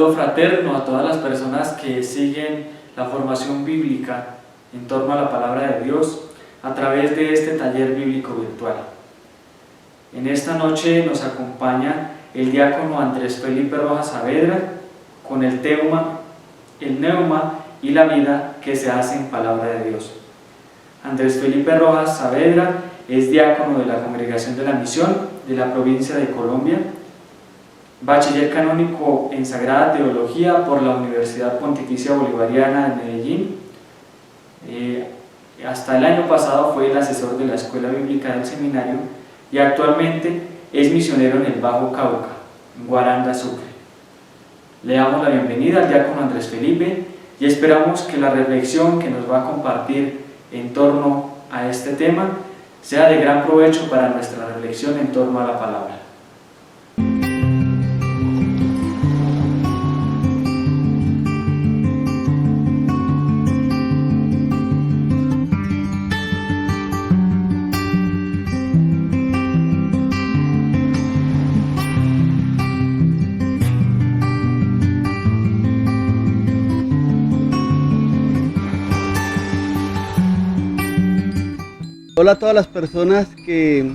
saludo fraterno a todas las personas que siguen la formación bíblica en torno a la palabra de Dios a través de este taller bíblico virtual. En esta noche nos acompaña el diácono Andrés Felipe Rojas Saavedra con el tema El Neuma y la vida que se hace en palabra de Dios. Andrés Felipe Rojas Saavedra es diácono de la Congregación de la Misión de la provincia de Colombia, bachiller canónico en Sagrada Teología por la Universidad Pontificia Bolivariana de Medellín. Hasta el año pasado fue el asesor de la Escuela Bíblica del Seminario y actualmente es misionero en el Bajo Cauca, en Guaranda, Sucre. Le damos la bienvenida al diácono Andrés Felipe y esperamos que la reflexión que nos va a compartir en torno a este tema sea de gran provecho para nuestra reflexión en torno a la palabra. Hola a todas las personas que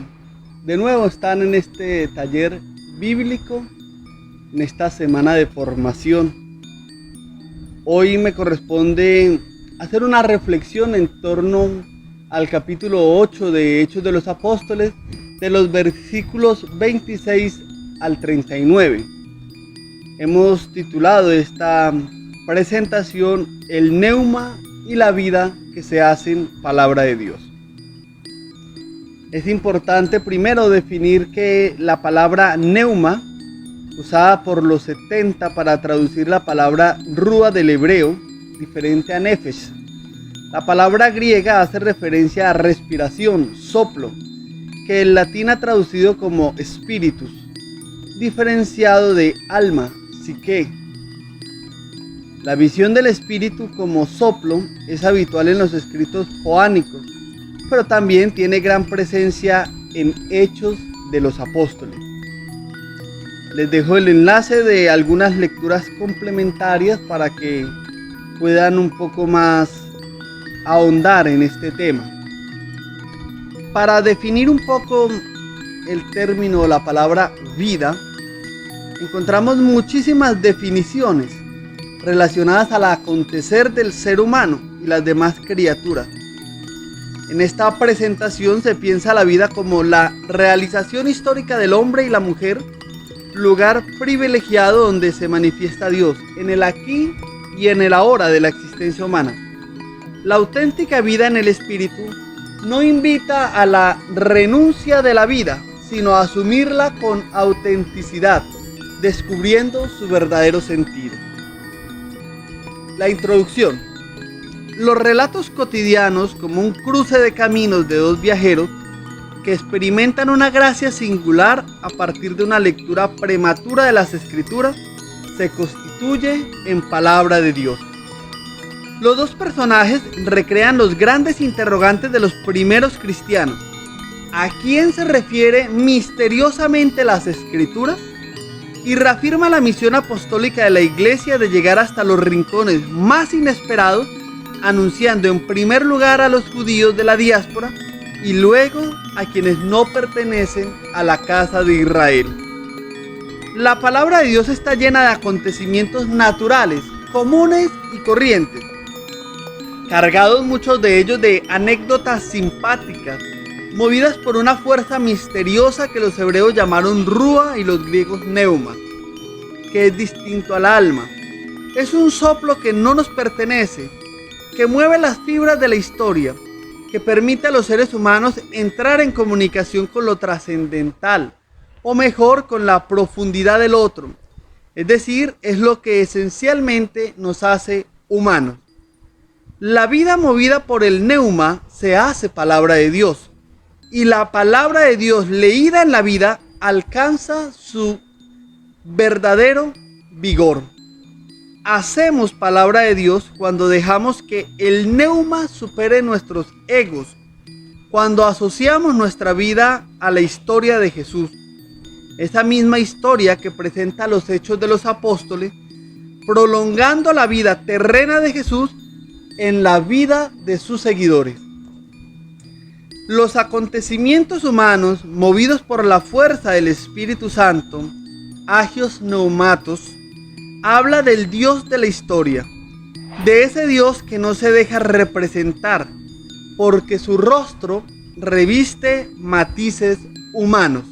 de nuevo están en este taller bíblico, en esta semana de formación. Hoy me corresponde hacer una reflexión en torno al capítulo 8 de Hechos de los Apóstoles, de los versículos 26 al 39. Hemos titulado esta presentación El Neuma y la vida que se hacen palabra de Dios. Es importante primero definir que la palabra neuma, usada por los 70 para traducir la palabra rúa del hebreo, diferente a nefesh. La palabra griega hace referencia a respiración, soplo, que el latín ha traducido como spiritus, diferenciado de alma, psique. La visión del espíritu como soplo es habitual en los escritos joánicos, pero también tiene gran presencia en Hechos de los Apóstoles. Les dejo el enlace de algunas lecturas complementarias para que puedan un poco más ahondar en este tema. Para definir un poco el término o la palabra vida, encontramos muchísimas definiciones relacionadas al acontecer del ser humano y las demás criaturas. En esta presentación se piensa la vida como la realización histórica del hombre y la mujer, lugar privilegiado donde se manifiesta Dios, en el aquí y en el ahora de la existencia humana. La auténtica vida en el espíritu no invita a la renuncia de la vida, sino a asumirla con autenticidad, descubriendo su verdadero sentido. La introducción. Los relatos cotidianos, como un cruce de caminos de dos viajeros que experimentan una gracia singular a partir de una lectura prematura de las Escrituras, se constituye en palabra de Dios. Los dos personajes recrean los grandes interrogantes de los primeros cristianos. ¿A quién se refiere misteriosamente las Escrituras? Y reafirma la misión apostólica de la Iglesia de llegar hasta los rincones más inesperados, anunciando en primer lugar a los judíos de la diáspora y luego a quienes no pertenecen a la casa de Israel. La palabra de Dios está llena de acontecimientos naturales, comunes y corrientes, cargados muchos de ellos de anécdotas simpáticas, movidas por una fuerza misteriosa que los hebreos llamaron rúa y los griegos neuma, que es distinto al alma. Es un soplo que no nos pertenece, que mueve las fibras de la historia, que permite a los seres humanos entrar en comunicación con lo trascendental, o mejor, con la profundidad del otro. Es decir, es lo que esencialmente nos hace humanos. La vida movida por el neuma se hace palabra de Dios, y la palabra de Dios leída en la vida alcanza su verdadero vigor. Hacemos palabra de Dios cuando dejamos que el neuma supere nuestros egos, cuando asociamos nuestra vida a la historia de Jesús. Esa misma historia que presenta los Hechos de los Apóstoles prolongando la vida terrena de Jesús en la vida de sus seguidores. Los acontecimientos humanos, movidos por la fuerza del Espíritu Santo, Agios Pneumatos, habla del Dios de la historia, de ese Dios que no se deja representar, porque su rostro reviste matices humanos.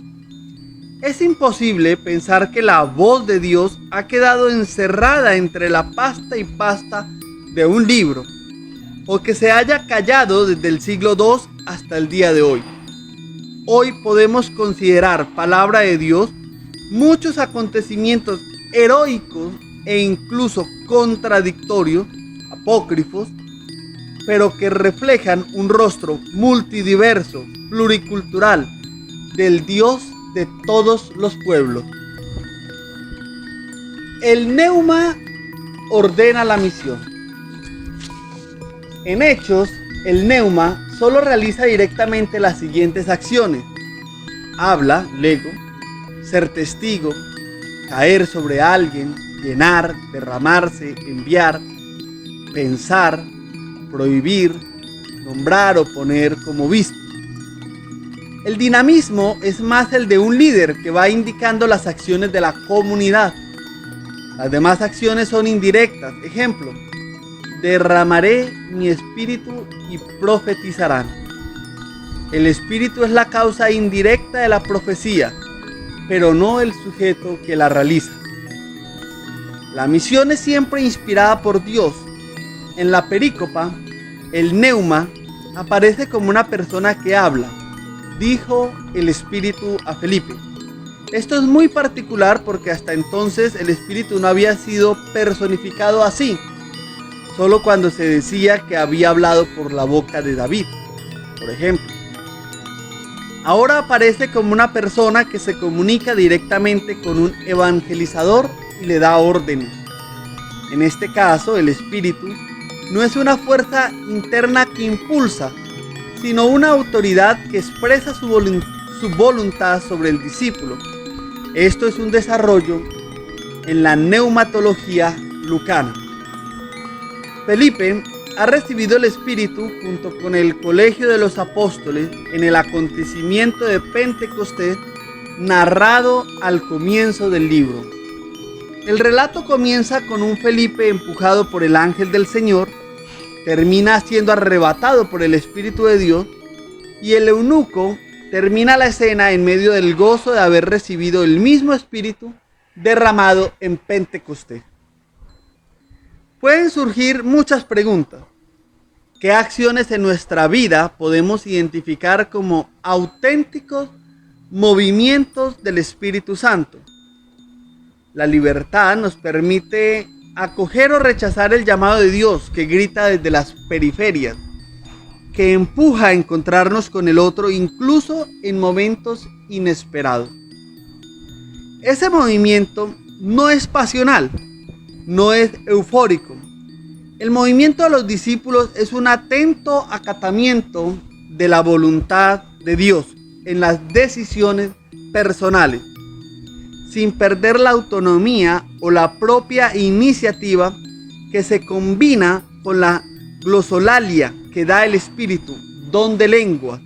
Es imposible pensar que la voz de Dios ha quedado encerrada entre la pasta y pasta de un libro, o que se haya callado desde el siglo II hasta el día de hoy. Hoy podemos considerar palabra de Dios muchos acontecimientos heroicos e incluso contradictorios, apócrifos, pero que reflejan un rostro multidiverso, pluricultural, del Dios de todos los pueblos. El neuma ordena la misión. En Hechos, el neuma solo realiza directamente las siguientes acciones: habla, lego, ser testigo, caer sobre alguien, llenar, derramarse, enviar, pensar, prohibir, nombrar o poner como visto. El dinamismo es más el de un líder que va indicando las acciones de la comunidad. Las demás acciones son indirectas. Ejemplo: derramaré mi espíritu y profetizarán. El espíritu es la causa indirecta de la profecía, pero no el sujeto que la realiza. La misión es siempre inspirada por Dios. En la perícopa, el neuma aparece como una persona que habla. Dijo el Espíritu a Felipe. Esto es muy particular porque hasta entonces el Espíritu no había sido personificado así, solo cuando se decía que había hablado por la boca de David, por ejemplo. Ahora aparece como una persona que se comunica directamente con un evangelizador y le da órdenes. En este caso, el Espíritu no es una fuerza interna que impulsa, sino una autoridad que expresa su voluntad sobre el discípulo. Esto es un desarrollo en la neumatología lucana. Felipe ha recibido el Espíritu junto con el Colegio de los Apóstoles en el acontecimiento de Pentecostés narrado al comienzo del libro. El relato comienza con un Felipe empujado por el ángel del Señor, termina siendo arrebatado por el Espíritu de Dios y el eunuco termina la escena en medio del gozo de haber recibido el mismo Espíritu derramado en Pentecostés. Pueden surgir muchas preguntas. ¿Qué acciones en nuestra vida podemos identificar como auténticos movimientos del Espíritu Santo? La libertad nos permite acoger o rechazar el llamado de Dios que grita desde las periferias, que empuja a encontrarnos con el otro incluso en momentos inesperados. Ese movimiento no es pasional, no es eufórico. El movimiento de los discípulos es un atento acatamiento de la voluntad de Dios en las decisiones personales, sin perder la autonomía o la propia iniciativa que se combina con la glosolalia que da el Espíritu, don de lengua,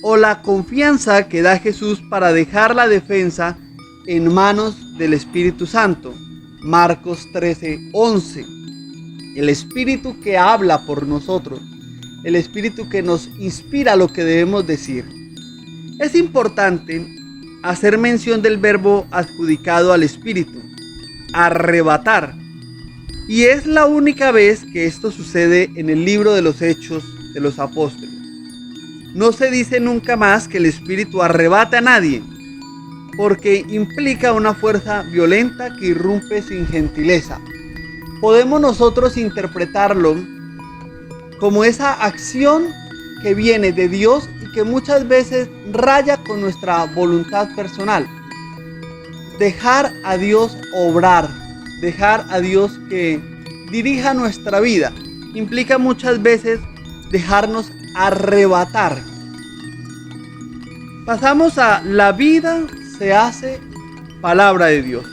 o la confianza que da Jesús para dejar la defensa en manos del Espíritu Santo. Marcos 13:11. El Espíritu que habla por nosotros, el Espíritu que nos inspira lo que debemos decir. Es importante hacer mención del verbo adjudicado al Espíritu, arrebatar. Y es la única vez que esto sucede en el libro de los Hechos de los Apóstoles. No se dice nunca más que el Espíritu arrebata a nadie, porque implica una fuerza violenta que irrumpe sin gentileza. Podemos nosotros interpretarlo como esa acción que viene de Dios y que muchas veces raya con nuestra voluntad personal. Dejar a Dios obrar, dejar a Dios que dirija nuestra vida, implica muchas veces dejarnos arrebatar. Pasamos a la vida se hace palabra de Dios.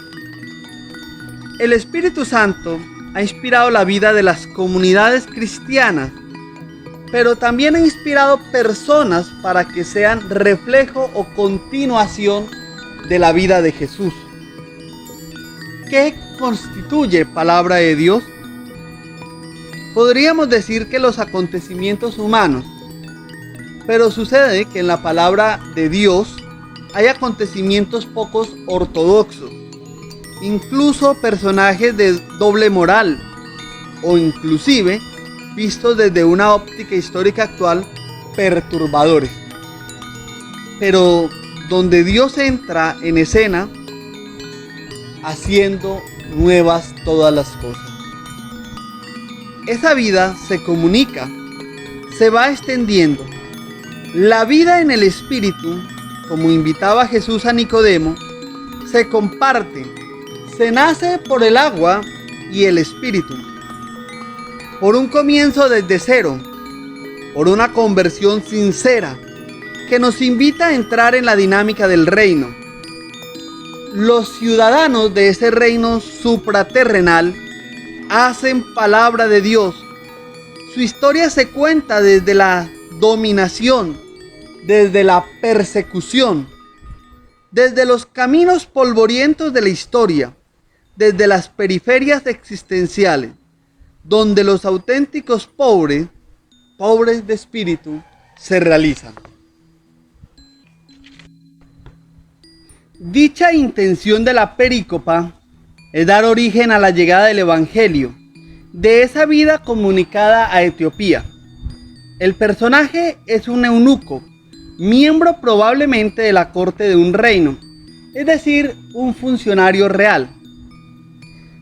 El Espíritu Santo ha inspirado la vida de las comunidades cristianas, pero también ha inspirado personas para que sean reflejo o continuación de la vida de Jesús. ¿Qué constituye palabra de Dios? Podríamos decir que los acontecimientos humanos, pero sucede que en la palabra de Dios hay acontecimientos pocos ortodoxos, incluso personajes de doble moral, o inclusive, vistos desde una óptica histórica actual, perturbadores. Pero donde Dios entra en escena, haciendo nuevas todas las cosas. Esa vida se comunica, se va extendiendo. La vida en el Espíritu, como invitaba Jesús a Nicodemo, se comparte, se nace por el agua y el Espíritu, por un comienzo desde cero, por una conversión sincera que nos invita a entrar en la dinámica del reino. Los ciudadanos de ese reino supraterrenal hacen palabra de Dios. Su historia se cuenta desde la dominación, desde la persecución, desde los caminos polvorientos de la historia, desde las periferias existenciales, donde los auténticos pobres de espíritu, se realizan. Dicha intención de la perícopa es dar origen a la llegada del Evangelio, de esa vida comunicada a Etiopía. El personaje es un eunuco, miembro probablemente de la corte de un reino, es decir, un funcionario real.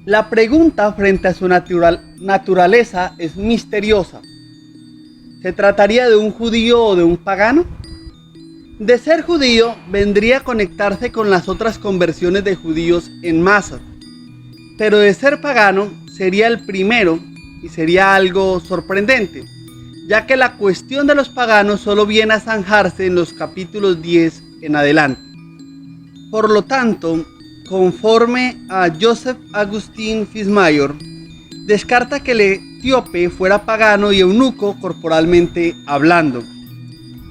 La pregunta frente a su naturaleza es misteriosa. ¿Se trataría de un judío o de un pagano? De ser judío, vendría a conectarse con las otras conversiones de judíos en masa. Pero de ser pagano, sería el primero y sería algo sorprendente, ya que la cuestión de los paganos solo viene a zanjarse en los capítulos 10 en adelante. Por lo tanto, conforme a Joseph Augustin Fitzmayer, descarta que el etíope fuera pagano y eunuco corporalmente hablando.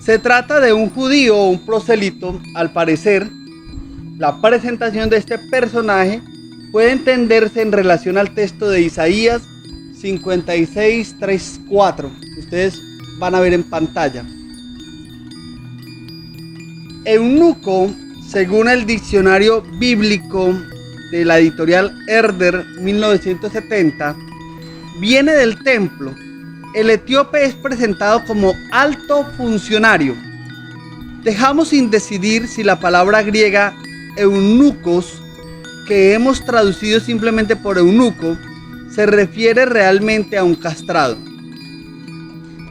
Se trata de un judío o un prosélito. Al parecer, la presentación de este personaje puede entenderse en relación al texto de Isaías 56, 3, 4. Ustedes van a ver en pantalla. Eunuco, según el diccionario bíblico de la editorial Herder 1970, viene del templo. El etíope es presentado como alto funcionario. Dejamos sin decidir si la palabra griega eunucos, que hemos traducido simplemente por eunuco, se refiere realmente a un castrado,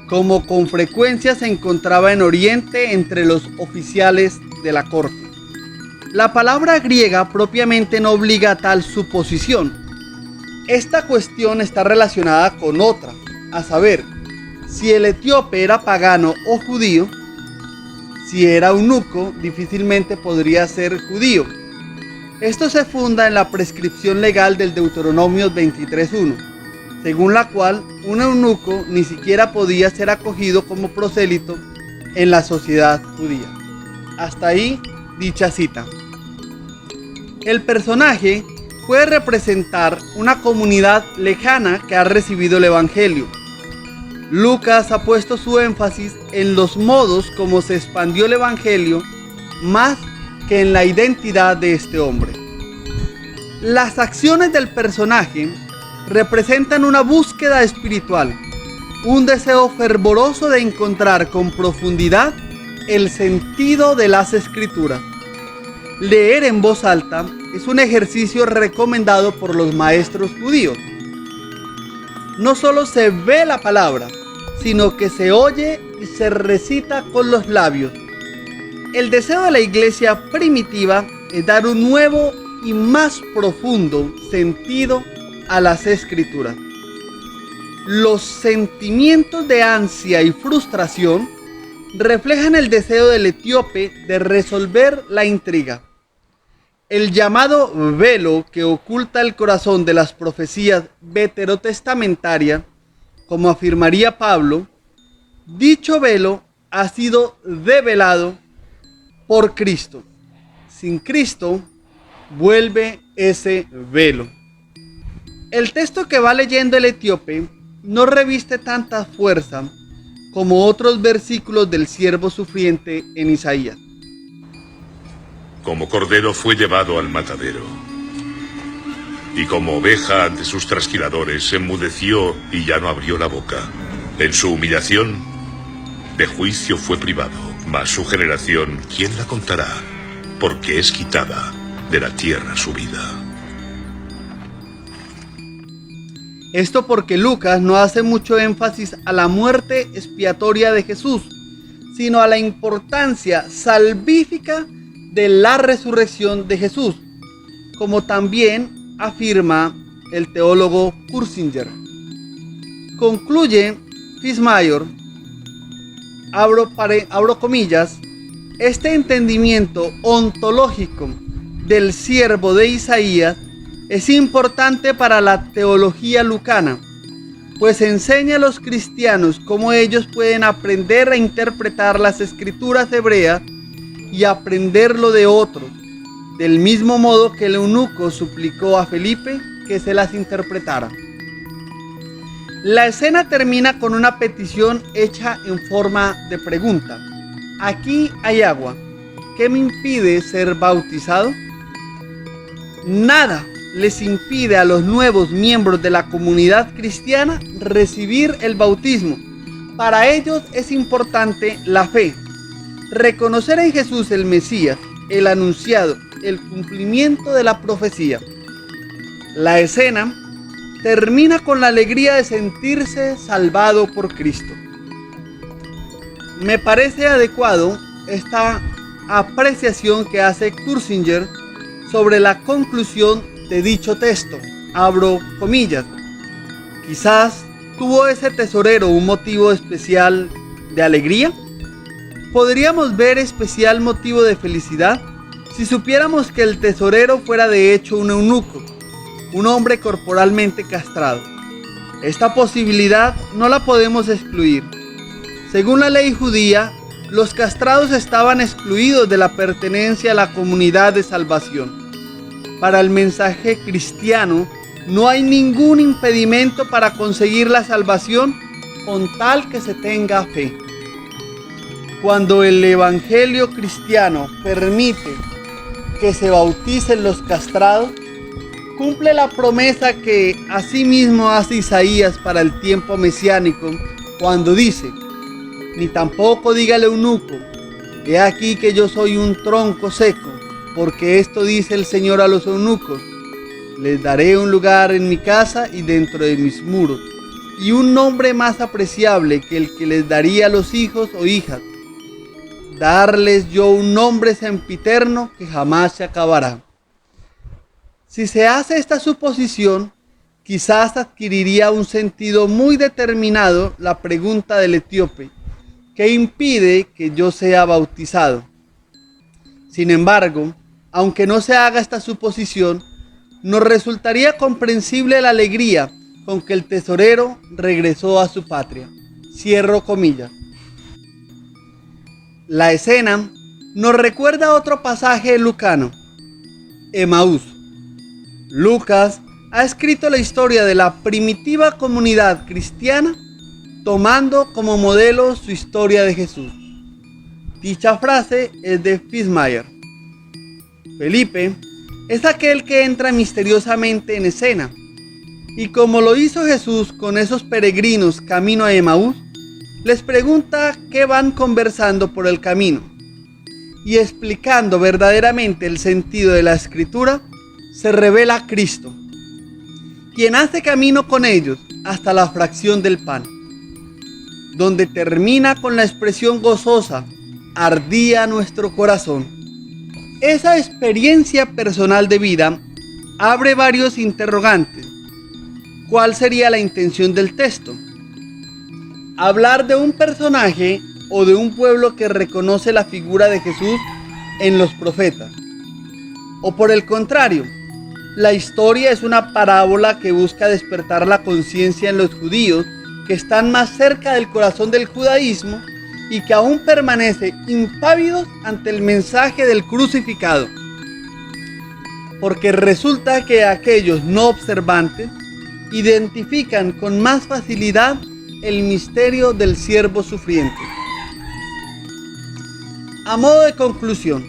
como con frecuencia se encontraba en Oriente entre los oficiales de la corte. La palabra griega propiamente no obliga a tal suposición. Esta cuestión está relacionada con otra, a saber, si el etíope era pagano o judío. Si era eunuco, difícilmente podría ser judío. Esto se funda en la prescripción legal del Deuteronomio 23:1, según la cual un eunuco ni siquiera podía ser acogido como prosélito en la sociedad judía. Hasta ahí dicha cita. El personaje puede representar una comunidad lejana que ha recibido el Evangelio. Lucas ha puesto su énfasis en los modos como se expandió el Evangelio más que en la identidad de este hombre. Las acciones del personaje representan una búsqueda espiritual, un deseo fervoroso de encontrar con profundidad el sentido de las Escrituras. Leer en voz alta es un ejercicio recomendado por los maestros judíos. No solo se ve la palabra, sino que se oye y se recita con los labios. El deseo de la iglesia primitiva es dar un nuevo y más profundo sentido a las Escrituras. Los sentimientos de ansia y frustración reflejan el deseo del etíope de resolver la intriga. El llamado velo que oculta el corazón de las profecías veterotestamentarias, como afirmaría Pablo, dicho velo ha sido develado por Cristo. Sin Cristo vuelve ese velo. El texto que va leyendo el etíope no reviste tanta fuerza como otros versículos del siervo sufriente en Isaías. Como cordero fue llevado al matadero, y como oveja ante sus trasquiladores se enmudeció y ya no abrió la boca. En su humillación, de juicio fue privado, mas su generación, ¿quién la contará? Porque es quitada de la tierra su vida. Esto porque Lucas no hace mucho énfasis a la muerte expiatoria de Jesús, sino a la importancia salvífica de la resurrección de Jesús, como también afirma el teólogo Kursinger. Concluye Fitzmayer, abro comillas, este entendimiento ontológico del siervo de Isaías es importante para la teología lucana, pues enseña a los cristianos cómo ellos pueden aprender a interpretar las escrituras hebreas y aprenderlo de otros, del mismo modo que el eunuco suplicó a Felipe que se las interpretara. La escena termina con una petición hecha en forma de pregunta. Aquí hay agua. ¿Qué me impide ser bautizado? Nada les impide a los nuevos miembros de la comunidad cristiana recibir el bautismo. Para ellos es importante la fe. Reconocer en Jesús el Mesías, el anunciado, el cumplimiento de la profecía. La escena termina con la alegría de sentirse salvado por Cristo. Me parece adecuado esta apreciación que hace Kursinger sobre la conclusión de dicho texto. Abro comillas. Quizás tuvo ese tesorero un motivo especial de alegría. ¿Podríamos ver especial motivo de felicidad si supiéramos que el tesorero fuera de hecho un eunuco, un hombre corporalmente castrado? Esta posibilidad no la podemos excluir. Según la ley judía, los castrados estaban excluidos de la pertenencia a la comunidad de salvación. Para el mensaje cristiano, no hay ningún impedimento para conseguir la salvación con tal que se tenga fe. Cuando el evangelio cristiano permite que se bauticen los castrados, cumple la promesa que asimismo hace Isaías para el tiempo mesiánico, cuando dice: ni tampoco diga el eunuco, he aquí que yo soy un tronco seco, porque esto dice el Señor a los eunucos: les daré un lugar en mi casa y dentro de mis muros, y un nombre más apreciable que el que les daría a los hijos o hijas, darles yo un nombre sempiterno que jamás se acabará. Si se hace esta suposición, quizás adquiriría un sentido muy determinado la pregunta del etíope: ¿qué impide que yo sea bautizado? Sin embargo, aunque no se haga esta suposición, nos resultaría comprensible la alegría con que el tesorero regresó a su patria. Cierro comillas. La escena nos recuerda otro pasaje lucano, Emaús. Lucas ha escrito la historia de la primitiva comunidad cristiana tomando como modelo su historia de Jesús. Dicha frase es de Fitzmayer. Felipe es aquel que entra misteriosamente en escena, y como lo hizo Jesús con esos peregrinos camino a Emaús, les pregunta qué van conversando por el camino, y explicando verdaderamente el sentido de la escritura, se revela Cristo, quien hace camino con ellos hasta la fracción del pan, donde termina con la expresión gozosa: ardía nuestro corazón. Esa experiencia personal de vida abre varios interrogantes. ¿Cuál sería la intención del texto? Hablar de un personaje o de un pueblo que reconoce la figura de Jesús en los profetas. O por el contrario, la historia es una parábola que busca despertar la conciencia en los judíos que están más cerca del corazón del judaísmo y que aún permanecen impávidos ante el mensaje del crucificado. Porque resulta que aquellos no observantes identifican con más facilidad el misterio del siervo sufriente. A modo de conclusión,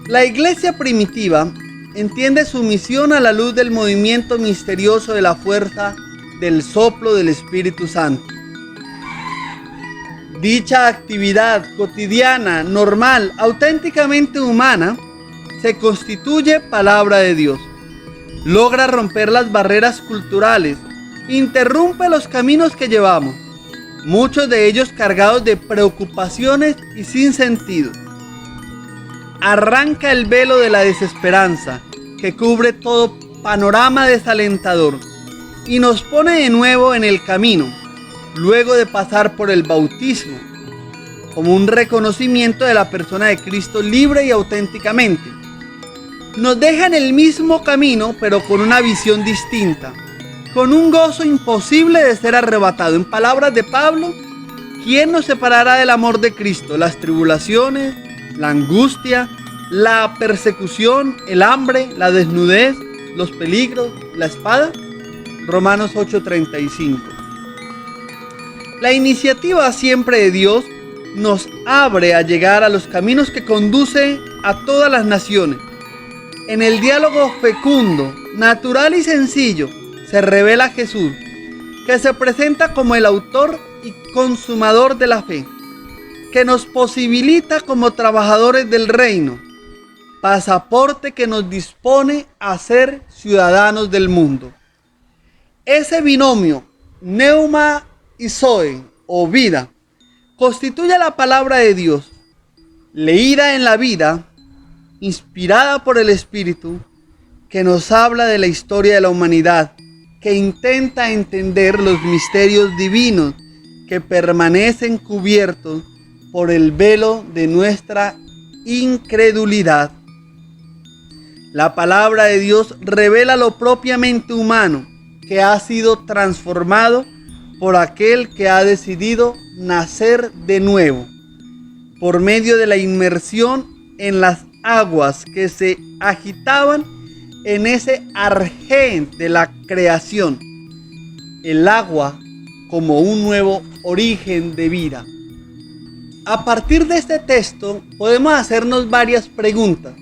la iglesia primitiva entiende su misión a la luz del movimiento misterioso de la fuerza del soplo del Espíritu Santo. Dicha actividad cotidiana, normal, auténticamente humana, se constituye palabra de Dios. Logra romper las barreras culturales, interrumpe los caminos que llevamos, muchos de ellos cargados de preocupaciones y sin sentido. Arranca el velo de la desesperanza que cubre todo panorama desalentador y nos pone de nuevo en el camino, luego de pasar por el bautismo, como un reconocimiento de la persona de Cristo libre y auténticamente. Nos deja en el mismo camino, pero con una visión distinta, con un gozo imposible de ser arrebatado. En palabras de Pablo, ¿quién nos separará del amor de Cristo? Las tribulaciones, la angustia, la persecución, el hambre, la desnudez, los peligros, la espada. Romanos 8:35. La iniciativa siempre de Dios nos abre a llegar a los caminos que conducen a todas las naciones. En el diálogo fecundo, natural y sencillo, se revela Jesús, que se presenta como el autor y consumador de la fe, que nos posibilita como trabajadores del reino, pasaporte que nos dispone a ser ciudadanos del mundo. Ese binomio, Neuma y Zoe, o vida, constituye la palabra de Dios, leída en la vida, inspirada por el Espíritu, que nos habla de la historia de la humanidad, que intenta entender los misterios divinos que permanecen cubiertos por el velo de nuestra incredulidad. La palabra de Dios revela lo propiamente humano, que ha sido transformado por aquel que ha decidido nacer de nuevo, por medio de la inmersión en las aguas que se agitaban en ese arjén de la creación, el agua como un nuevo origen de vida. A partir de este texto podemos hacernos varias preguntas.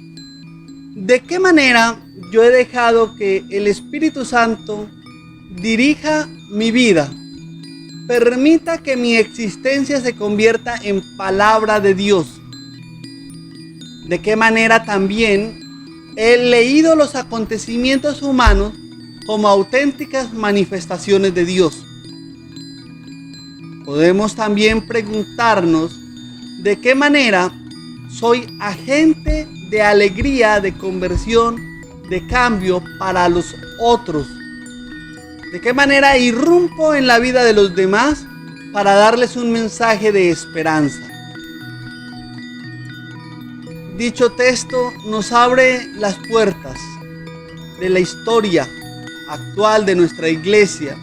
¿De qué manera yo he dejado que el Espíritu Santo dirija mi vida? Permita que mi existencia se convierta en palabra de Dios. ¿De qué manera también he leído los acontecimientos humanos como auténticas manifestaciones de Dios? Podemos también preguntarnos de qué manera soy agente de alegría, de conversión, de cambio para los otros. ¿De qué manera irrumpo en la vida de los demás para darles un mensaje de esperanza? Dicho texto nos abre las puertas de la historia actual de nuestra iglesia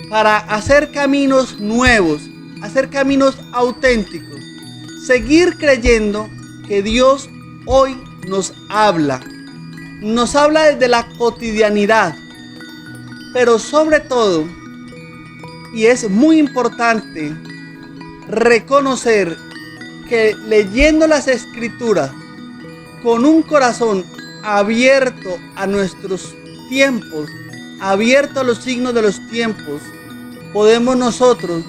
para hacer caminos nuevos, hacer caminos auténticos, seguir creyendo que Dios hoy nos habla desde la cotidianidad, pero sobre todo, y es muy importante reconocer que leyendo las Escrituras con un corazón abierto a nuestros tiempos, abierto a los signos de los tiempos, podemos nosotros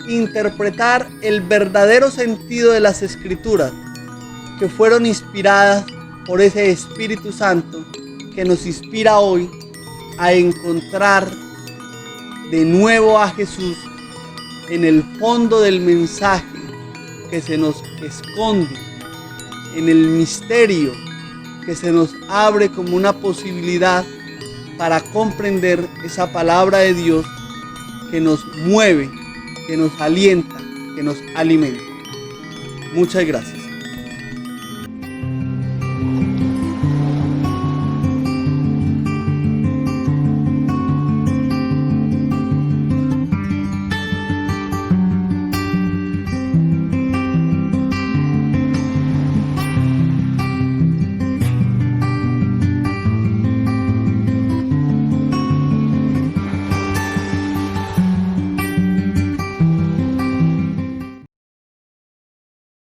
interpretar el verdadero sentido de las Escrituras, que fueron inspiradas por ese Espíritu Santo que nos inspira hoy a encontrar de nuevo a Jesús en el fondo del mensaje que se nos esconde, en el misterio que se nos abre como una posibilidad para comprender esa palabra de Dios que nos mueve, que nos alienta, que nos alimenta. Muchas gracias.